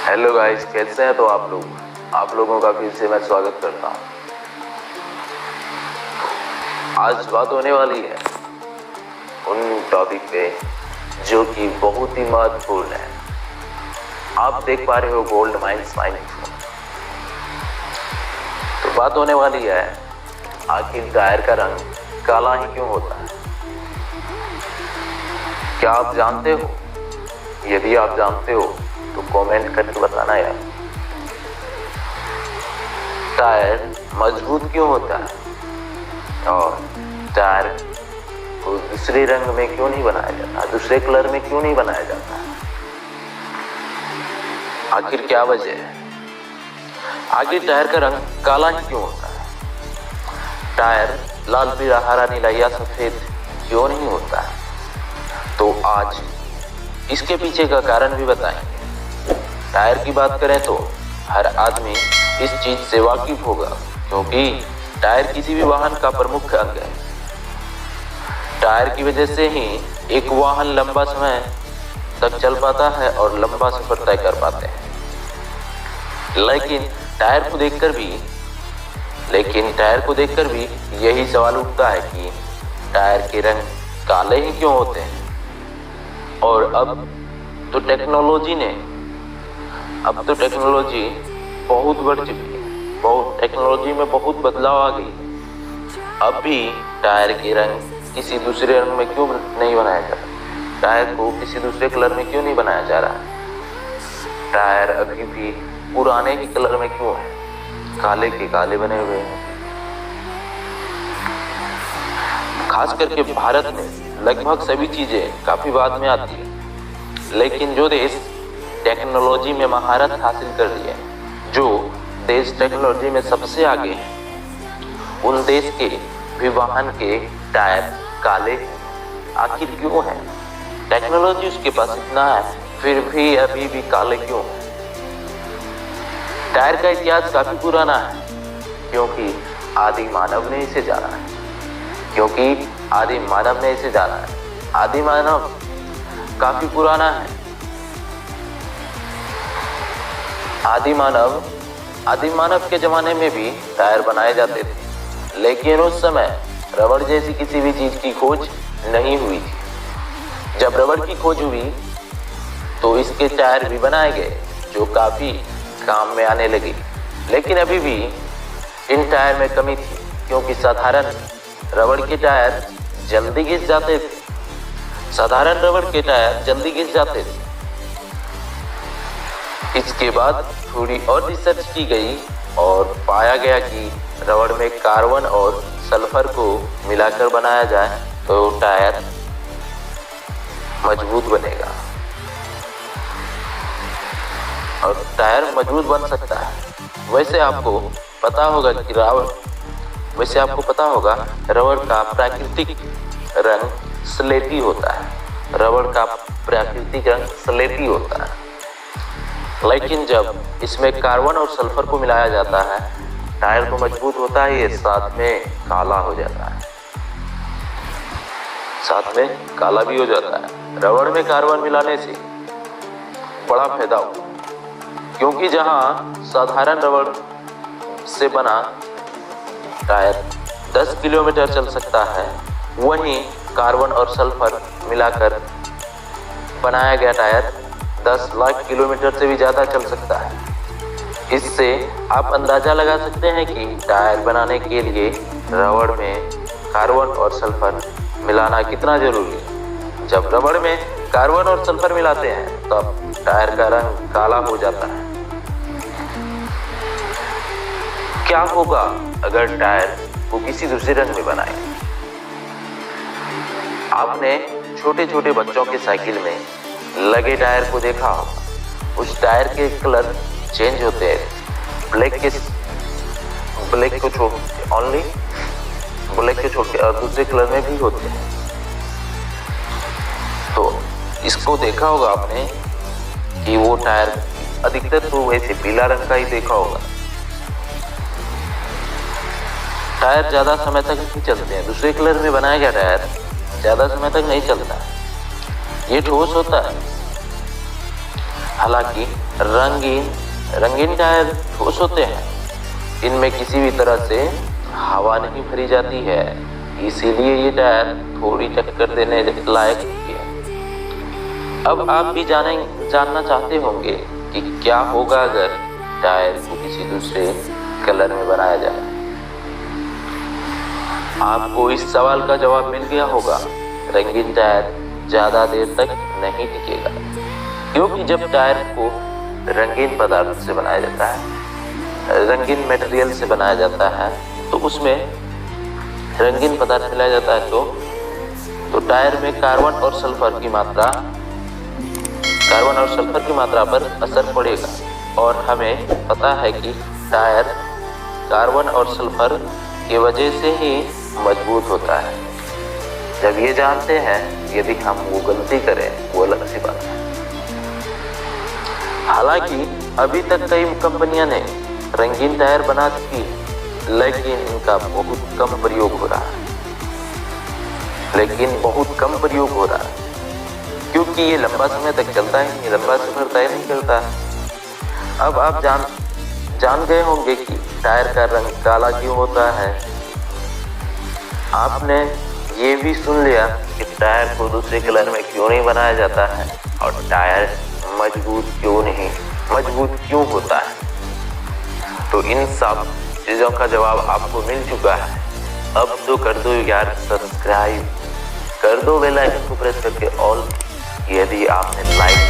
Hello guys, कैसे हैं तो आप लोगों का फिर से मैं स्वागत करता हूं। आज बात होने वाली है उन टॉपिक पे जो कि बहुत ही महत्वपूर्ण है। आप देख पा रहे हो गोल्ड माइंस माइनिंग। तो बात होने वाली है आखिर टायर का रंग काला ही क्यों होता है। क्या आप जानते हो? यदि आप जानते हो तो कमेंट करके बताना यार। टायर मजबूत क्यों होता है और टायर को दूसरे रंग में क्यों नहीं बनाया जाता, दूसरे कलर में क्यों नहीं बनाया जाता? आखिर क्या वजह है? आखिर टायर का रंग काला ही क्यों होता है? टायर लाल, पीला, हरा, नीला या सफेद क्यों नहीं होता है? तो आज इसके पीछे का कारण भी बताएंगे। टायर की बात करें तो हर आदमी इस चीज से वाकिफ होगा, क्योंकि टायर किसी भी वाहन का प्रमुख अंग है। टायर की वजह से ही एक वाहन लंबा समय तक चल पाता है और लंबा सफर तय कर पाते हैं। लेकिन टायर को देखकर भी यही सवाल उठता है कि टायर के रंग काले ही क्यों होते हैं। और अब तो टेक्नोलॉजी बहुत बढ़ चुकी है, टेक्नोलॉजी में बहुत बदलाव आ गई है। अब भी टायर के रंग किसी दूसरे रंग में क्यों नहीं बनाया जा रहा? टायर को किसी दूसरे कलर में क्यों नहीं बनाया जा रहा? टायर अभी भी पुराने ही कलर में क्यों है, काले के काले बने हुए हैं। खास करके भारत में लगभग सभी चीजें काफी बाद में आती है, लेकिन जो देश टेक्नोलॉजी में महारत हासिल कर ली है, जो देश टेक्नोलॉजी में सबसे आगे है, उन देश के भी वाहन के टायर काले आखिर क्यों है? टेक्नोलॉजी उसके पास इतना है, फिर भी अभी भी काले क्यों है? टायर का इतिहास काफी पुराना है, क्योंकि आदि मानव ने इसे जाना है। आदि मानव काफी पुराना है। आदि मानव के जमाने में भी टायर बनाए जाते थे, लेकिन उस समय रबड़ जैसी किसी भी चीज की खोज नहीं हुई थी। जब रबड़ की खोज हुई तो इसके टायर भी बनाए गए, जो काफी काम में आने लगे। लेकिन अभी भी इन टायर में कमी थी, क्योंकि साधारण रबड़ के टायर जल्दी घिस जाते थे। इसके बाद थोड़ी और रिसर्च की गई और पाया गया कि रबड़ में कार्बन और सल्फर को मिलाकर बनाया जाए तो टायर मजबूत बनेगा और टायर मजबूत बन सकता है। वैसे आपको पता रबड़ का प्राकृतिक रंग स्लेटी होता है। लेकिन जब इसमें कार्बन और सल्फर को मिलाया जाता है, टायर तो मजबूत होता है, ये साथ में काला हो जाता है, साथ में काला भी हो जाता है। रबड़ में कार्बन मिलाने से बड़ा फायदा होगा, क्योंकि जहां साधारण रबड़ से बना टायर 10 किलोमीटर चल सकता है, वहीं कार्बन और सल्फर मिलाकर बनाया गया टायर 10 लाख किलोमीटर से भी ज्यादा चल सकता है। इससे आप अंदाजा लगा सकते हैं कि टायर बनाने के लिए रबड़ में कार्बन और सल्फर मिलाना कितना जरूरी है। जब रबड़ में कार्बन और सल्फर मिलाते हैं तब टायर का रंग काला हो जाता है। क्या होगा अगर टायर को किसी दूसरे रंग में बनाए? आपने छोटे छोटे बच्चों के साइकिल में लगे टायर को देखा होगा। उस टायर के कलर चेंज होते हैं, ब्लैक को छोड़ के और दूसरे कलर में भी होते हैं। तो इसको देखा होगा आपने कि वो टायर अधिकतर तो वैसे पीला रंग का ही देखा होगा। टायर ज्यादा समय तक नहीं चलते हैं। दूसरे कलर में बनाया गया टायर ज्यादा समय तक नहीं चलता है, ये ठोस होता है। हालांकि रंगीन टायर ठोस होते हैं, इनमें किसी भी तरह से हवा नहीं भरी जाती है, इसीलिए ये टायर थोड़ी टक्कर देने लायक होती है। अब आप भी जानना चाहते होंगे कि क्या होगा अगर टायर को किसी दूसरे कलर में बनाया जाए। आपको इस सवाल का जवाब मिल गया होगा। रंगीन टायर ज्यादा देर तक नहीं टिकेगा, क्योंकि जब टायर को रंगीन पदार्थ से बनाया जाता है, रंगीन मटेरियल से बनाया जाता है, तो उसमें रंगीन पदार्थ मिलाया जाता है तो टायर में कार्बन और सल्फर की मात्रा पर असर पड़ेगा। और हमें पता है कि टायर कार्बन और सल्फर की वजह से ही मजबूत होता है। जब ये जानते हैं, यदि हम वो गलती करें वो अलग सी बात है। हालांकि अभी तक कई कंपनियां ने रंगीन टायर बना चुकी, लेकिन इनका बहुत कम प्रयोग हो रहा है, क्योंकि ये लंबा समय तक चलता ही नहीं, लंबा समय तय नहीं चलता। अब आप जान गए होंगे कि टायर का रंग काला क्यों होता है। आपने ये भी सुन लिया कि टायर को दूसरे कलर में क्यों नहीं बनाया जाता है, और टायर मजबूत क्यों होता है। तो इन सब चीजों का जवाब आपको मिल चुका है। अब तो कर दो यार सब्सक्राइब, कर दो बेल आइकन को प्रेस करके ऑल। यदि आपने लाइक